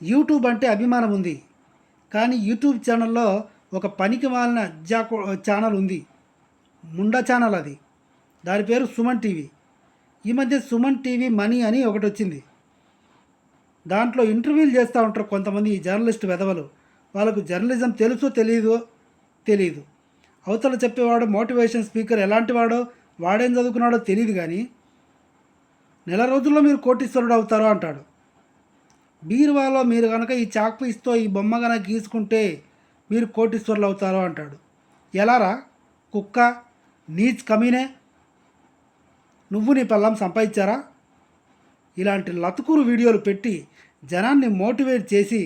YouTube అంటే అభిమానం ఉంది, కానీ యూట్యూబ్ ఛానల్లో ఒక పనికి మాలిన ఛానల్ ఉంది. ముండా ఛానల్ అది. దాని పేరు సుమన్ టీవీ. ఈ మధ్య సుమన్ టీవీ మనీ అని ఒకటి వచ్చింది. దాంట్లో ఇంటర్వ్యూలు చేస్తూ ఉంటారు కొంతమంది జర్నలిస్ట్ వెధవలు. వాళ్ళకు జర్నలిజం తెలుసో తెలియదు. అవతల చెప్పేవాడు మోటివేషన్ స్పీకర్ ఎలాంటి వాడో, వాడేం చదువుకున్నాడో తెలియదు, కానీ నెల రోజుల్లో మీరు కోటీశ్వరుడు అవుతారో అంటాడు. బీరువాలో మీరు కనుక ఈ చాక్ పీస్తో ఈ బొమ్మ కనుక గీసుకుంటే మీరు కోటీశ్వరులు అవుతారో అంటాడు. ఎలారా కుక్క, నీచ్ కమీనే, నువ్వు నీ పిల్లం సంపాదించారా? ఇలాంటి లతుకూరు వీడియోలు పెట్టి జనాన్ని మోటివేట్ చేసి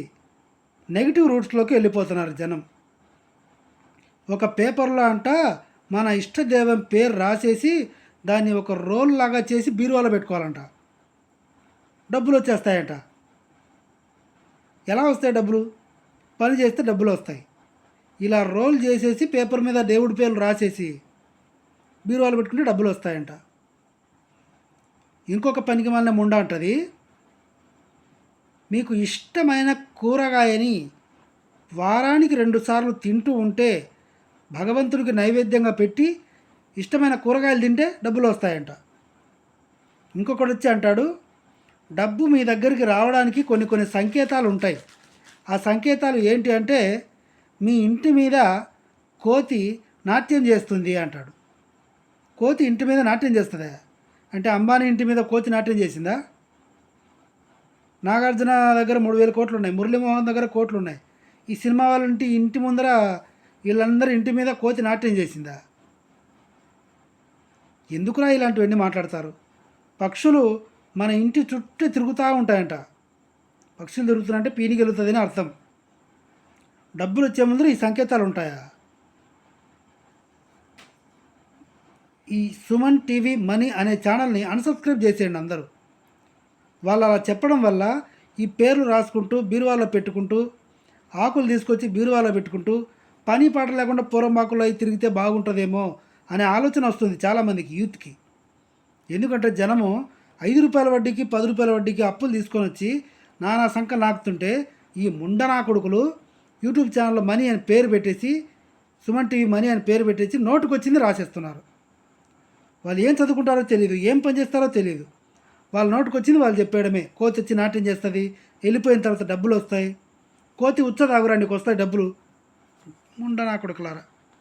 నెగిటివ్ రూట్స్లోకి వెళ్ళిపోతున్నారు జనం. ఒక పేపర్లో అంట మన ఇష్టదైవం పేరు రాసేసి దాన్ని ఒక రోల్ లాగా చేసి బీరువాలో పెట్టుకోవాలంట. డబ్బులు వచ్చేస్తాయంట. ఎలా వస్తాయి డబ్బులు? పని చేస్తే డబ్బులు వస్తాయి. ఇలా రోల్ చేసేసి పేపర్ మీద దేవుడి పేర్లు రాసేసి బీరువాలో పెట్టుకుంటే డబ్బులు వస్తాయంట. ఇంకొక పనికి మాలిన ముండా అంటది, మీకు ఇష్టమైన కూరగాయని వారానికి 2 సార్లు తింటూ ఉంటే భగవంతుడికి నైవేద్యంగా పెట్టి ఇష్టమైన కూరగాయలు తింటే డబ్బులు వస్తాయంట. ఇంకొకటి వచ్చి అంటాడు, డబ్బు మీ దగ్గరికి రావడానికి కొన్ని సంకేతాలు ఉంటాయి. ఆ సంకేతాలు ఏంటి అంటే, మీ ఇంటి మీద కోతి నాట్యం చేస్తుంది అంటాడు. కోతి ఇంటి మీద నాట్యం చేస్తుందా? అంటే అంబానీ ఇంటి మీద కోతి నాట్యం చేసిందా? నాగార్జున దగ్గర 3,000 కోట్లు ఉన్నాయి, మురళీమోహన్ దగ్గర కోట్లు ఉన్నాయి. ఈ సినిమా వాళ్ళ ఇంటి ముందర వీళ్ళందరూ ఇంటి మీద కోతి నాట్యం చేసిందా? ఎందుకురా ఇలాంటివన్నీ మాట్లాడతారు? పక్షులు మన ఇంటి చుట్టూ తిరుగుతూ ఉంటాయంట. పక్షులు తిరుగుతున్నాయంటే పీని గెలుతుందని అర్థం. డబ్బులు వచ్చే ముందర ఈ సంకేతాలు ఉంటాయా? ఈ సుమన్ టీవీ మనీ అనే ఛానల్ని అన్సబ్స్క్రైబ్ చేసేయండి అందరూ. వాళ్ళు అలా చెప్పడం వల్ల ఈ పేర్లు రాసుకుంటూ బీరువాలో పెట్టుకుంటూ, ఆకులు తీసుకొచ్చి బీరువాలో పెట్టుకుంటూ పని పాట లేకుండా పూర్వమాకులు అయి తిరిగితే బాగుంటుందేమో అనే ఆలోచన వస్తుంది చాలామందికి, యూత్కి. ఎందుకంటే జనము 5 రూపాయల వడ్డీకి 10 రూపాయల వడ్డీకి అప్పులు తీసుకొని వచ్చి నానా సంఖ్య నాకుతుంటే ఈ ముండనా కొడుకులు యూట్యూబ్ ఛానల్లో మనీ అని పేరు పెట్టేసి, సుమన్ టీవీ మనీ అని పేరు పెట్టేసి నోటుకు వచ్చింది రాసేస్తున్నారు. వాళ్ళు ఏం చదువుకుంటారో తెలియదు, ఏం పని చేస్తారో తెలియదు. వాళ్ళ నోటుకు వచ్చింది వాళ్ళు చెప్పేయడమే. కోతి వచ్చి నాట్యం చేస్తుంది, వెళ్ళిపోయిన తర్వాత డబ్బులు వస్తాయి. కోతి ఉచ్చ తాగురానికి వస్తాయి డబ్బులు. ముండనా కొడుకులారా.